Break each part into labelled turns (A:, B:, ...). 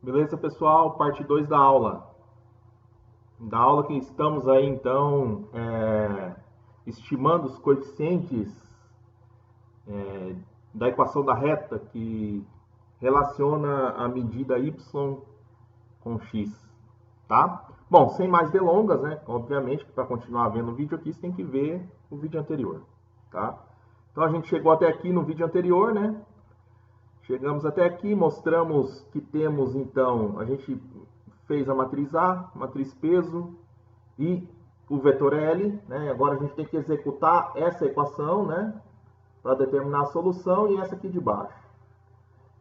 A: Beleza, pessoal? Parte 2 da aula. Da aula que estamos aí, então, estimando os coeficientes da equação da reta que relaciona a medida y com x, tá? Bom, sem mais delongas, né? Obviamente que para continuar vendo o vídeo aqui, você tem que ver o vídeo anterior, tá? Então, a gente chegou até aqui no vídeo anterior, né? Chegamos até aqui, mostramos que temos, então, a gente fez a matriz A, matriz peso e o vetor L, né? Agora a gente tem que executar essa equação, né? Para determinar a solução e essa aqui de baixo.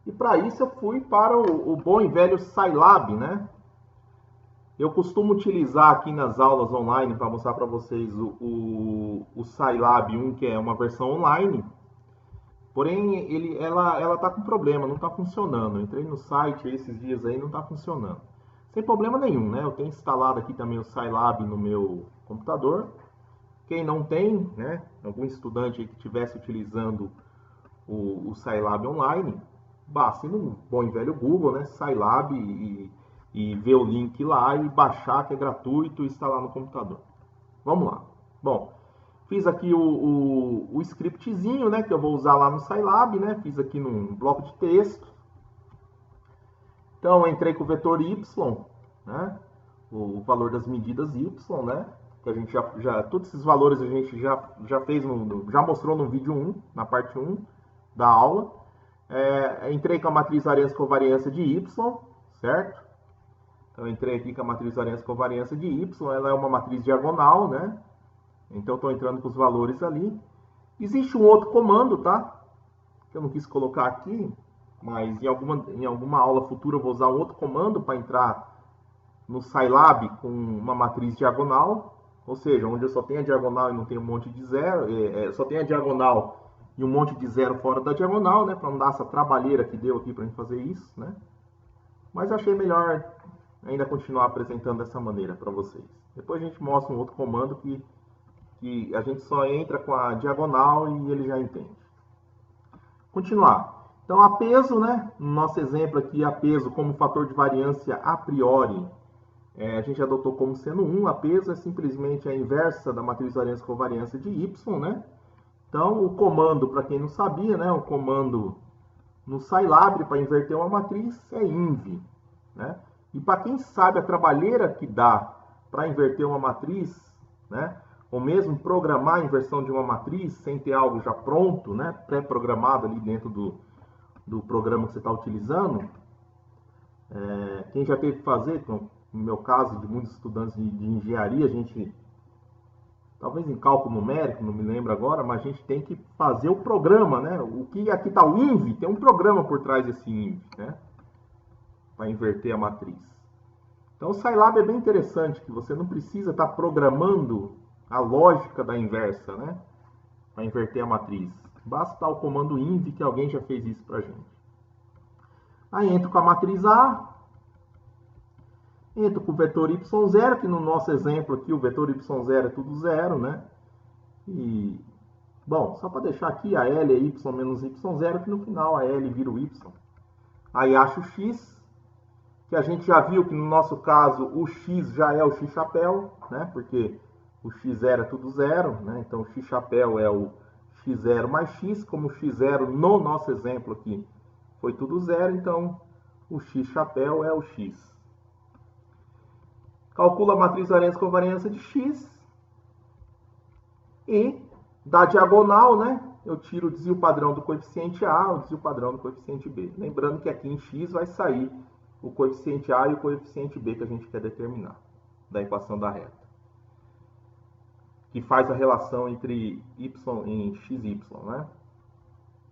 A: E para isso eu fui para o bom e velho Scilab, né? Eu costumo utilizar aqui nas aulas online para mostrar para vocês o Scilab 1, que é uma versão online. Porém, ela está com problema, não está funcionando. Eu entrei no site esses dias aí, não está funcionando. Sem problema nenhum, né? Eu tenho instalado aqui também o Scilab no meu computador. Quem não tem, né? Algum estudante que estivesse utilizando o Scilab online, basta ir no bom e velho Google, né? Scilab e ver o link lá e baixar, que é gratuito, e instalar no computador. Vamos lá. Bom, fiz aqui o scriptzinho, né, que eu vou usar lá no Scilab, né? Fiz aqui num bloco de texto. Então, eu entrei com o vetor y, né? O valor das medidas y, né? Que a gente todos esses valores a gente já fez, já mostrou no vídeo 1, na parte 1 da aula. Entrei com a matriz variância-covariância de y, certo? Então, eu entrei aqui com a matriz variância-covariância de y, ela é uma matriz diagonal, né? Então, estou entrando com os valores ali. Existe um outro comando, tá? Que eu não quis colocar aqui, mas em alguma aula futura eu vou usar um outro comando para entrar no Scilab com uma matriz diagonal, ou seja, onde eu só tenho a diagonal e não tenho um monte de zero, só tenho a diagonal e um monte de zero fora da diagonal, né? Para não dar essa trabalheira que deu aqui para gente fazer isso, né? Mas achei melhor ainda continuar apresentando dessa maneira para vocês. Depois a gente mostra um outro comando que a gente só entra com a diagonal e ele já entende. Continuar. Então, a peso, né? No nosso exemplo aqui, a peso como fator de variância a priori, a gente adotou como sendo 1. A peso é simplesmente a inversa da matriz variância-covariância de y, né? Então, o comando, para quem não sabia, né? O comando no Scilab para inverter uma matriz é inv, né? E para quem sabe a trabalheira que dá para inverter uma matriz, né? Ou mesmo programar a inversão de uma matriz sem ter algo já pronto, né? Pré-programado ali dentro do programa que você está utilizando. Quem já teve que fazer, no meu caso, de muitos estudantes de engenharia, a gente, talvez em cálculo numérico, não me lembro agora, mas a gente tem que fazer o programa, né? O que aqui está o inv, tem um programa por trás desse inv, né? Para inverter a matriz. Então, o Scilab é bem interessante, que você não precisa estar programando a lógica da inversa, né? Para inverter a matriz. Basta o comando inv, que alguém já fez isso para a gente. Aí entro com a matriz A, entro com o vetor y0, que no nosso exemplo aqui o vetor y0 é tudo zero, né? E, bom, só para deixar aqui, a L é y menos y0, que no final a L vira o y. Aí acho o x, que a gente já viu que no nosso caso o x já é o x chapéu, né? Porque o x0 é tudo zero, né? Então o x chapéu é o x0 mais x, como o x0 no nosso exemplo aqui foi tudo zero, então o x chapéu é o x. Calcula a matriz variância-covariância de x e da diagonal, né? Eu tiro o desvio padrão do coeficiente A, o desvio padrão do coeficiente B. Lembrando que aqui em x vai sair o coeficiente A e o coeficiente B que a gente quer determinar da equação da reta, que faz a relação entre y e x e y, né?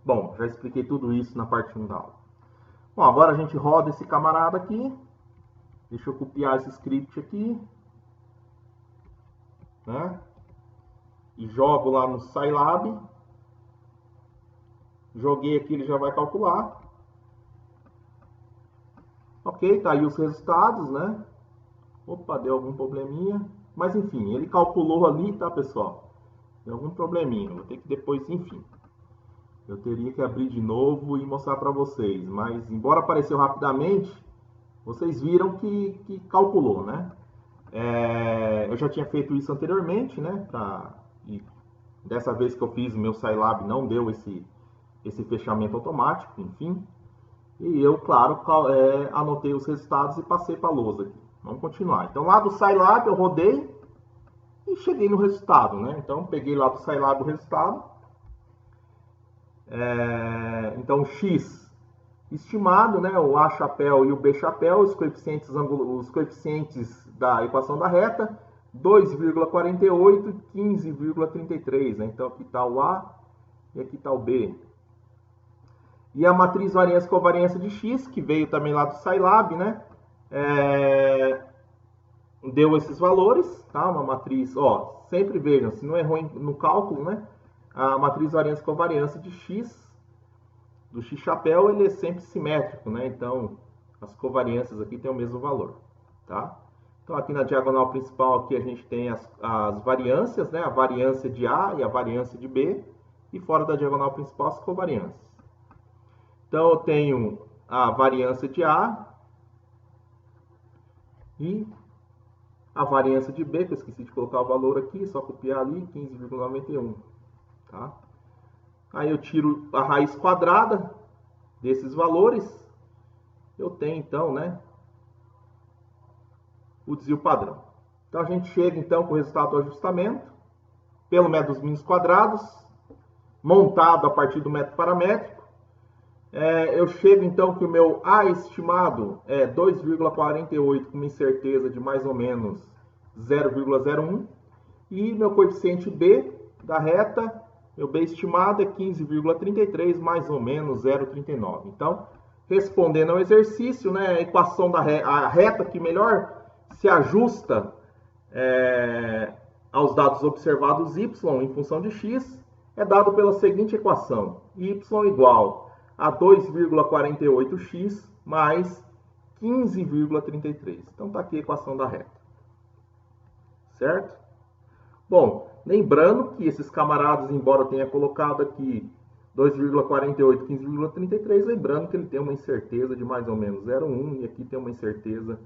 A: Bom, já expliquei tudo isso na parte 1 da aula. Bom, agora a gente roda esse camarada aqui. Deixa eu copiar esse script aqui, né? E jogo lá no Scilab. Joguei aqui, ele já vai calcular. Ok, tá aí os resultados, né? Opa, deu algum probleminha. Mas enfim, ele calculou ali, tá, pessoal? Deu algum probleminha. Vou ter que depois, enfim. Eu teria que abrir de novo e mostrar para vocês. Mas, embora apareceu rapidamente, vocês viram que calculou, né? Eu já tinha feito isso anteriormente, né? E dessa vez que eu fiz o meu Scilab não deu esse fechamento automático, enfim. E eu, claro, anotei os resultados e passei para a lousa aqui. Vamos continuar. Então, lá do Scilab eu rodei e cheguei no resultado, né? Então, peguei lá do Scilab o resultado. Então, X estimado, né? O A chapéu e o B chapéu, os coeficientes da equação da reta, 2,48 e 15,33, né? Então, aqui está o A e aqui está o B. E a matriz variância e covariância de X, que veio também lá do Scilab, né? Deu esses valores, tá? Uma matriz, ó, sempre vejam, se não errou no cálculo, né? A matriz variância e covariância de X, do X chapéu, ele é sempre simétrico, né? Então, as covariâncias aqui têm o mesmo valor, tá? Então, aqui na diagonal principal, aqui a gente tem as variâncias, né? A variância de A e a variância de B, e fora da diagonal principal, as covariâncias. Então, eu tenho a variância de A e a variância de B, que eu esqueci de colocar o valor aqui, só copiar ali, 15,91, tá? Aí eu tiro a raiz quadrada desses valores, eu tenho então, né, o desvio padrão. Então a gente chega então com o resultado do ajustamento, pelo método dos mínimos quadrados, montado a partir do método paramétrico. Eu chego então que o meu A estimado é 2,48 com uma incerteza de mais ou menos 0,01 e meu coeficiente B da reta, meu B estimado é 15,33 mais ou menos 0,39. Então, respondendo ao exercício, né, a equação a reta que melhor se ajusta aos dados observados y em função de x é dado pela seguinte equação: y igual a 2,48x mais 15,33. Então, está aqui a equação da reta. Certo? Bom, lembrando que esses camaradas, embora eu tenha colocado aqui 2,48, 15,33, lembrando que ele tem uma incerteza de mais ou menos 0,1 e aqui tem uma incerteza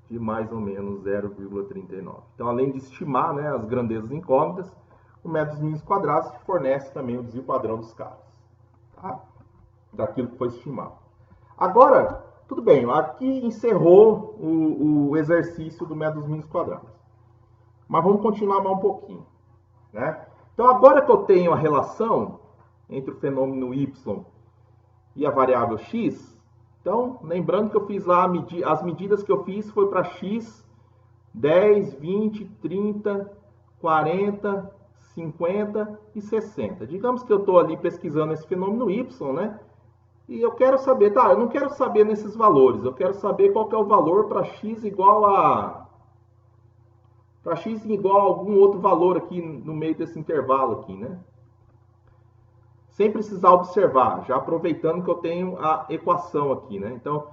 A: de mais ou menos 0,39. Então, além de estimar, né, as grandezas incógnitas, o método dos mínimos quadrados fornece também o desvio padrão dos carros, tá? Daquilo que foi estimado. Agora, tudo bem, aqui encerrou o exercício do método dos mínimos quadrados. Mas vamos continuar mais um pouquinho, né? Então, agora que eu tenho a relação entre o fenômeno y e a variável x, então, lembrando que eu fiz lá as medidas que eu fiz foi para x 10, 20, 30, 40, 50 e 60. Digamos que eu estou ali pesquisando esse fenômeno y, né? E eu quero saber, tá, eu não quero saber nesses valores, eu quero saber qual que é o valor para x igual a algum outro valor aqui no meio desse intervalo aqui, né? Sem precisar observar, já aproveitando que eu tenho a equação aqui, né? Então,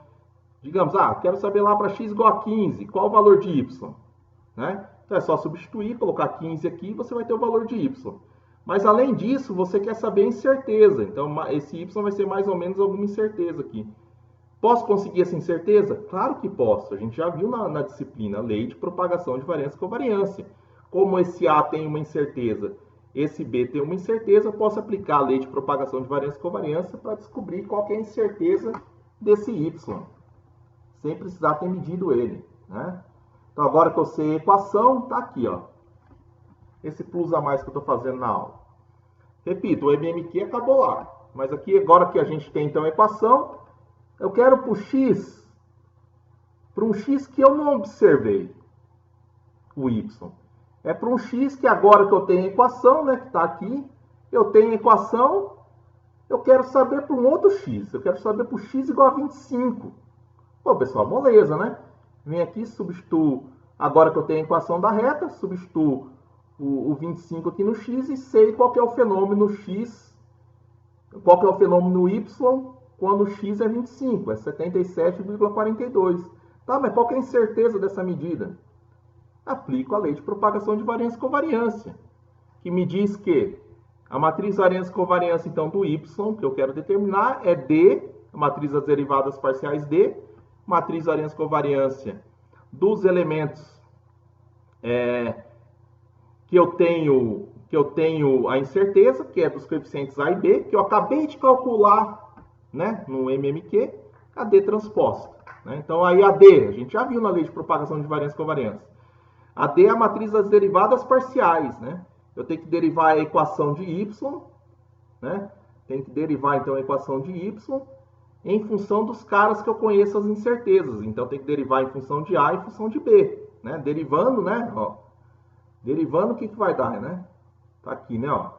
A: digamos, quero saber lá para x igual a 15, qual o valor de y, né? Então é só substituir, colocar 15 aqui e você vai ter o valor de y. Mas além disso, você quer saber a incerteza. Então esse y vai ser mais ou menos alguma incerteza aqui. Posso conseguir essa incerteza? Claro que posso. A gente já viu na disciplina lei de propagação de variância e covariância. Como esse A tem uma incerteza, esse B tem uma incerteza, eu posso aplicar a lei de propagação de variância e covariância para descobrir qual que é a incerteza desse y, sem precisar ter medido ele, né? Então, agora que eu sei a equação, está aqui, ó. Esse plus a mais que eu estou fazendo na aula. Repito, o MMQ acabou lá. Mas aqui, agora que a gente tem, então, a equação, eu quero para um x que eu não observei, o y. É para um x que agora que eu tenho a equação, né, que está aqui, eu tenho a equação, eu quero saber para um outro x. Eu quero saber para o x igual a 25. Pô, pessoal, moleza, né? Vem aqui, substituo, agora que eu tenho a equação da reta, substituo o 25 aqui no x e sei qual que é o fenômeno x, qual que é o fenômeno y quando x é 25, é 77,42. Tá, mas qual que é a incerteza dessa medida? Aplico a lei de propagação de variância e covariância, que me diz que a matriz variância e covariância, então, do y, que eu quero determinar, é D, a matriz das derivadas parciais D, matriz variância-covariância dos elementos que eu tenho a incerteza, que é dos coeficientes A e B, que eu acabei de calcular, né, no MMQ, a D transposta. Né? Então, aí a D, a gente já viu na lei de propagação de variância e covariância. A D é a matriz das derivadas parciais. Né? Eu tenho que derivar a equação de Y, né? Tem que derivar, então, a equação de Y em função dos caras que eu conheço as incertezas. Então, tem que derivar em função de A e em função de B. Né? Derivando, né? Ó, derivando, o que vai dar, né? Tá aqui, né? Ó.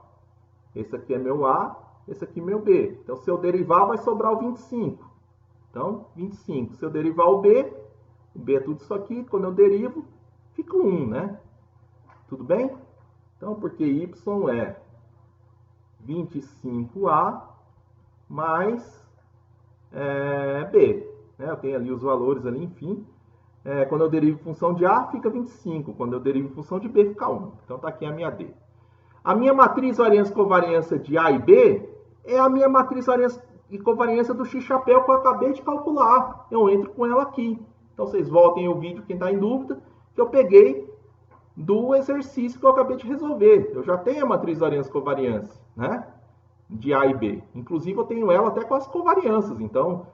A: Esse aqui é meu A, esse aqui é meu B. Então, se eu derivar, vai sobrar o 25. Então, 25. Se eu derivar o B é tudo isso aqui. Quando eu derivo, fica 1, né? Tudo bem? Então, porque Y é 25A mais B. Né? Eu tenho ali os valores ali, enfim. Quando eu derivo em função de A, fica 25. Quando eu derivo em função de B, fica 1. Então, está aqui a minha D. A minha matriz variância-covariância de A e B é a minha matriz variância e covariância do X-chapéu que eu acabei de calcular. Eu entro com ela aqui. Então, vocês voltem o vídeo, quem está em dúvida, que eu peguei do exercício que eu acabei de resolver. Eu já tenho a matriz variância-covariância, né? De A e B. Inclusive, eu tenho ela até com as covariâncias. Então,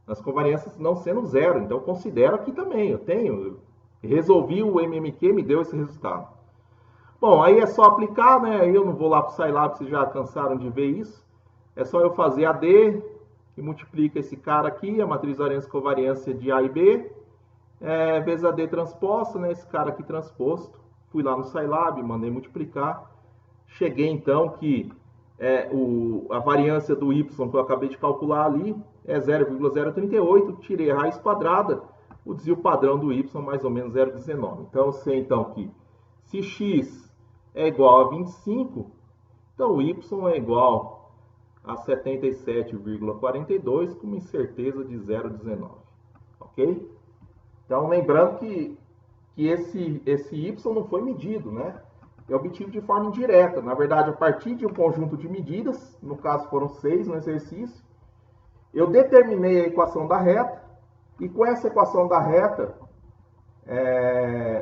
A: as covariâncias não sendo zero. Então, eu considero aqui também. Eu resolvi o MMQ, me deu esse resultado. Bom, aí é só aplicar, né? Eu não vou lá para o Scilab, vocês já cansaram de ver isso. É só eu fazer a D, que multiplica esse cara aqui, a matriz variância-covariância de A e B, vezes a D transposta, né? Esse cara aqui transposto. Fui lá no Scilab, mandei multiplicar. Cheguei, então, que a variância do Y que eu acabei de calcular ali é 0,038. Tirei a raiz quadrada, o desvio padrão do Y mais ou menos 0,19. Então, eu sei, então, que se X é igual a 25, então o Y é igual a 77,42 com uma incerteza de 0,19. Ok? Então, lembrando que esse Y não foi medido, né? É obtido de forma indireta. Na verdade, a partir de um conjunto de medidas, no caso foram 6 no exercício, eu determinei a equação da reta, e com essa equação da reta,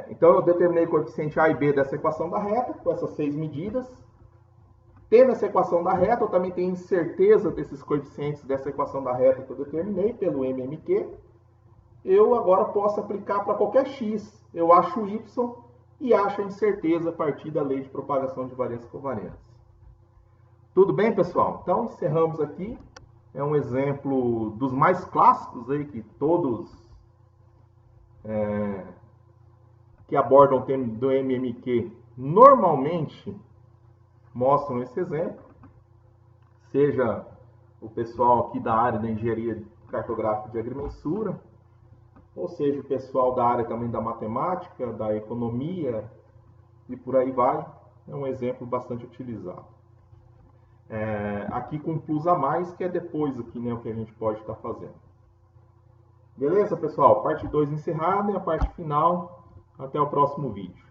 A: então eu determinei o coeficiente A e B dessa equação da reta, com essas 6 medidas. Tendo essa equação da reta, eu também tenho incerteza desses coeficientes dessa equação da reta que eu determinei pelo MMQ. Eu agora posso aplicar para qualquer X. Eu acho o Y e acho a incerteza a partir da lei de propagação de variância e covariância. Tudo bem, pessoal? Então, encerramos aqui. É um exemplo dos mais clássicos aí, que todos que abordam o tema do MMQ normalmente mostram esse exemplo. Seja o pessoal aqui da área da engenharia cartográfica de agrimensura, ou seja, o pessoal da área também da matemática, da economia e por aí vai. É um exemplo bastante utilizado. Aqui com um plus a mais, que é depois aqui, né, o que a gente pode estar fazendo. Beleza, pessoal? Parte 2 encerrada e a parte final. Até o próximo vídeo.